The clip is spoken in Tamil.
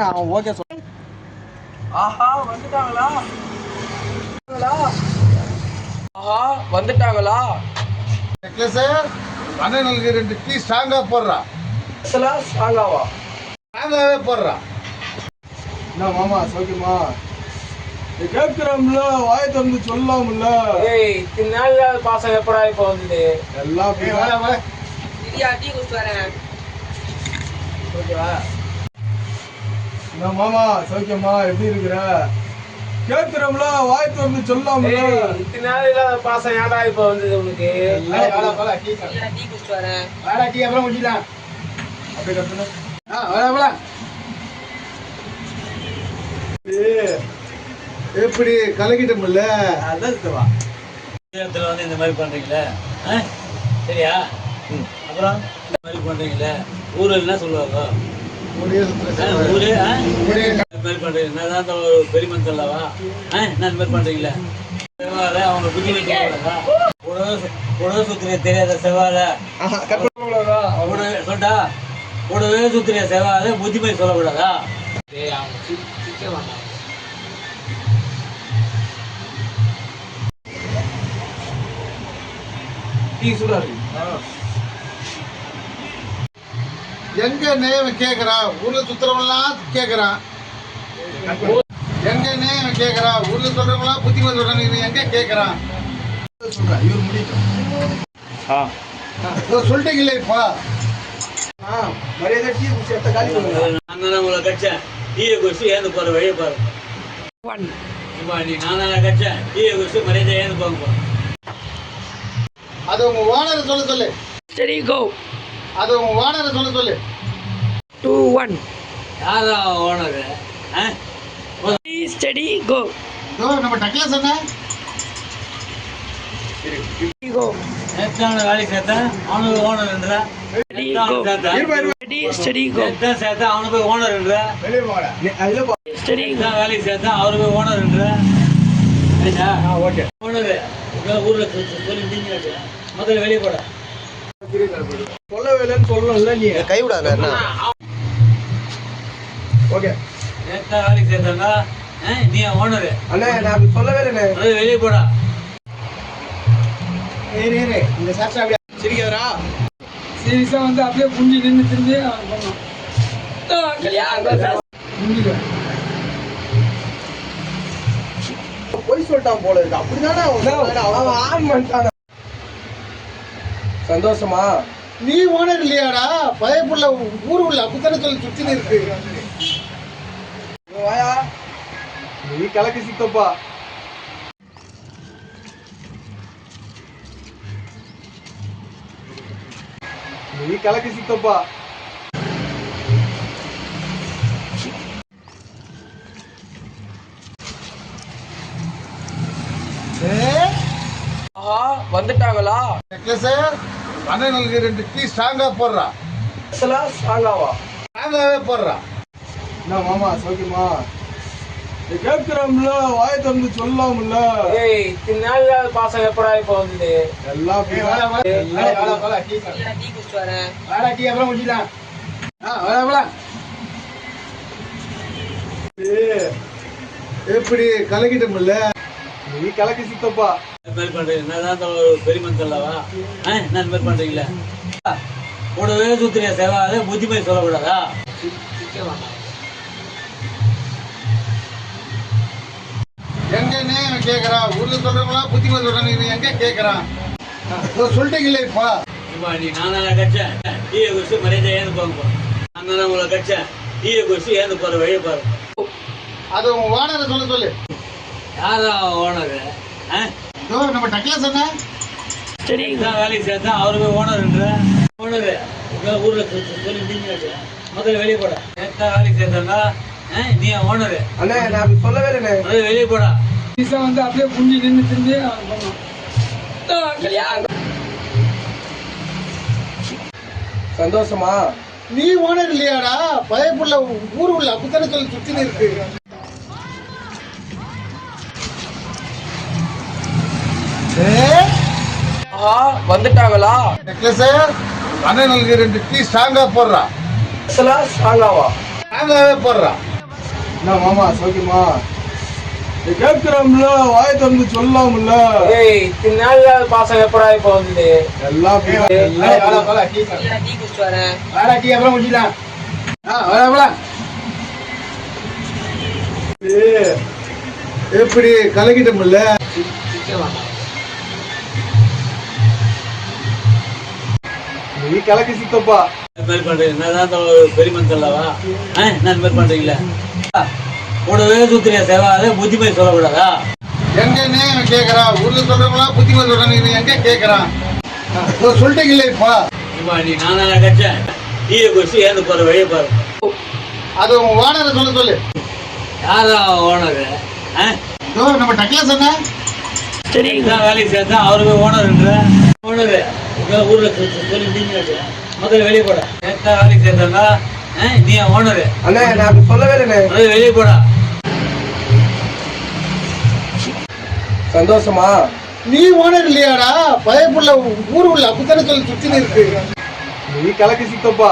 அவன் ஓகே சொல்ல. ஆஹா வந்துட்டாங்களா? ஆஹா வந்துட்டாங்களா? நெக்லஸ் அண்ணனுக்கு 2 டீ ஸ்ட்ராங்கா போடுறா. ஸ்ட்ராங்காவா? ஸ்ட்ராங்காவே போடுறா. என்ன மாமா சௌக்கியமா? கேட்கிறோம்ல, வாய் திறந்து சொல்லலாம்ல. ஏய் இத்தனை நாள் பாசம் எப்படா இப்போ வந்தது? எல்லாம் டீ குடிச்சிட்டு வரேன். ஓகேவா? என்ன மாமா சௌக்கியமா? எப்படி இருக்கிற? கேட்கிறோம்ல, வாய் திறந்து சொல்லலாம்ல. இத்தனை நாள் இல்லாத பாசம் ஏன்டா இப்போ வந்தது உனக்கு? டீ குடிச்சிட்டு வரேன். வாடா டீ அப்புறம் குடிக்கலாம். அப்படியே கத்துன. வாடா. எப்படி கலக்கிட்டோம்ல? அதான் இதுவா. வந்து இந்த மாதிரி பண்றீங்களே, சரியா? அப்புறம் இந்த மாதிரி பண்றீங்களே, ஊர்ல என்ன சொல்லுவாங்க? ஊரே இந்த மாதிரி பண்றீங்க. என்னதான் பெரியமன் சொல்லவா? என்ன இந்த மாதிரி பண்றீங்களே? செவ்வாழை அவங்க புத்தி வைக்க கூடவே சுத்துறிய தெரியாத செவ்வாழை சொல்லிட்டா கூடவே சுத்துறிய செவ்வாழை புத்திமதி சொல்லக்கூடாதா? எங்க நேம் கேக்குறான்? ஊர்ல சுத்துறவங்களாம் கேக்குறான். எங்க நேம் கேக்குறான்? ஊர்ல சொல்றவங்களாம் புத்திமதி சொல்றாங்க. எங்க கேக்குறான்? சொல்றேன், இவர் முடிக்கும். சொல்லிட்டீங்களே இப்ப. மரியாதை டீ குடிச்சு எடுத்த காலி பண்ணுங்க. நான் உங்களை கட்சேன் டீயை குடிச்சு ஏந்து போற வழியை பாரு. நீ நானா கட்சேன் டீயை குடிச்சு மரியாதை ஏந்து போங்க. அது உங்க ஓனரை சொல்லு. Steady go. அது உங்க ஓனரை சொல்லு. 2 1. யாரா ஓனர்? Steady go. நம்ம டக்ளஸ் என்ன? Steady go. நேத்தான வேலைக்கு சேர்த்தா அவனுக்கு ஓனர் என்றா? Steady go. Steady steady go. நேத்தா சேர்த்தா அவனுக்கு ஓனர் என்றா? வெளியே போடா. அதுல போ. Steady go. நேத்தா வேலைக்கு சேர்த்தா அவருக்கு ஓனர் என்றா? சரியா? ஓகே. ஓனர் ஊர்ல சொல்லி முதல்ல வெளியே போட. சொல்லவேலன்னு சொல்லணும்ல நீ. கை விடாத என்ன? ஓகே. நேத்தா வேலைக்கு சேர்த்தாங்க நீ ஓனர். அண்ணே நான் அப்படி சொல்லவே இல்லைண்ணே. முதல்ல வெளியே போடா. ஏறு இந்த சாட்சி அப்படியே சிரிக்கிறா. சீரியஸா வந்து அப்படியே புஞ்சி நின்று திரும்பி போய் சொல்லிட்டான் போல இருக்கு. அப்படிதானே அவன் ஆன் பண்ணிட்டான். சந்தோஷமா? நீ ஓனர் இல்லையாடா? பயப்புள்ள ஊர் உள்ள அப்படித்தானே சொல்லி சுத்தி இருக்கு. வாயா நீ கலக்கு சித்தப்பா. நீ கலக்கு சித்தப்பா. ஆஹா வந்துட்டாங்களா? நெக்லஸ் அண்ணனுக்கு 2 டீ ஸ்ட்ராங்கா போடுறா. ஸ்ட்ராங்காவா? ஸ்ட்ராங்காவே போடுறா. என்ன மாமா சௌக்கியமா? கேட்கிறோம்ல, வாய் திறந்து சொல்லலாம்ல. ஏய் இத்தனை நாள் இல்லாத பாசம் எப்படா இப்போ வந்தது? எல்லாம் டீ குடிச்சிட்டு வரேன். வாடா டீ அப்புறம் குடிக்கலாம். வாடா. எப்படி கலக்கிட்டோம்ல? நீ கலக்கு சித்தப்பா. இந்த மாதிரி பண்றீங்க. என்னதான் பெரியமன் சொல்லவா? என்ன இந்த மாதிரி பண்றீங்களே? கூடவே சுத்துறிய செவ்வாழை புத்திமதி சொல்லக்கூடாதா? எங்க நேம் கேக்குறான்? ஊர்ல சொல்றவங்களாம் புத்திமதி சொல்றாங்க. எங்க கேக்குறான்? சொல்லிட்டீங்களே இப்ப. நீ நானா கட்சேன் டீயை குடிச்சு மரியாதை ஏந்து போங்க. நான் உங்களை கட்சேன் டீயை குடிச்சு ஏந்து போற வழியை பாரு. அது உங்க ஓனரை சொல்லு. யாரா ஓனர்? நம்ம டக்ளஸ் என்ன? Steady go. வேலைக்கு சேர்த்தா அவருக்கு ஓனர் என்ற ஓனர் ஊர்ல சொல்லி முதல்ல வெளியே போட. நேத்தா வேலைக்கு சேர்த்தாங்க நீ ஓனர். அண்ணே நான் அப்படி சொல்லவே இல்லைண்ணே. முதல்ல வெளியே போடா. சீரியஸா வந்து அப்படியே புஞ்சி நின்று திரும்பி சந்தோஷமா? நீ ஓனர் இல்லையாடா? பயப்புள்ள ஊர் உள்ள அப்படித்தானே சொல்லி சுத்தி இருக்கு. ஆஹா வந்துட்டாங்களா? நெக்லஸ் அண்ணனுக்கு 2 டீ ஸ்ட்ராங்கா போடுறா. ஸ்ட்ராங்காவா? நாங்களாவே போடுறோம். என்ன மாமா சௌக்கியமா? கேட்கிறோம்ல, வாய திறந்து சொல்லலாம்ல. ஏய் இத்தனை நாள் இல்லாத பாசம் எப்படா இப்ப வந்தது? எல்லாம் டீ குடிச்சு வரேன். டீ அப்புறம் குடிக்கலாம். எப்படி கலக்கிட்டோம்ல? நீ கலக்கு சித்தப்பா. இந்த மாதிரி பண்றீங்க என்னதான் பெரிய மனுஷன்லவா? என்ன இந்த மாதிரி பண்றீங்களா? கூடவே சுத்துறியா சேவா? அதே புத்திமதி சொல்லக்கூடாதா? எங்கன்னு இவன் கேட்கறான். ஊர்ல சொல்றவங்களா புத்திமதி சொல்றான், இவன் எங்க கேட்கறான்? சொல்லிட்டீங்களே இப்ப. நீ நான் கட்சேன் டீயை குடிச்சு ஏந்து போற வழியை பாரு. அது உன் ஓனரை சொல்லு. யாரா ஓனர்? நம்ம டக்ல சொன்ன Steady go. வேலைக்கு சேர்த்தா அவருக்கு ஓனர்ன்ற ஓனரு ஊர்ல சொல்லி முதல்ல வெளியே போட. சேர்த்தா வேலைக்கு சேர்த்தா நீ ஓனரு. அண்ணே நான் அப்படி சொல்லவே இல்லைண்ணே. வெளியே போடா. சந்தோஷமா? நீ ஓனர் இல்லையாடா? பயப்புள்ள ஊர் உள்ள அப்படித்தானே சொல்லி சுத்தி இருக்கு. நீ கலக்கு சித்தப்பா.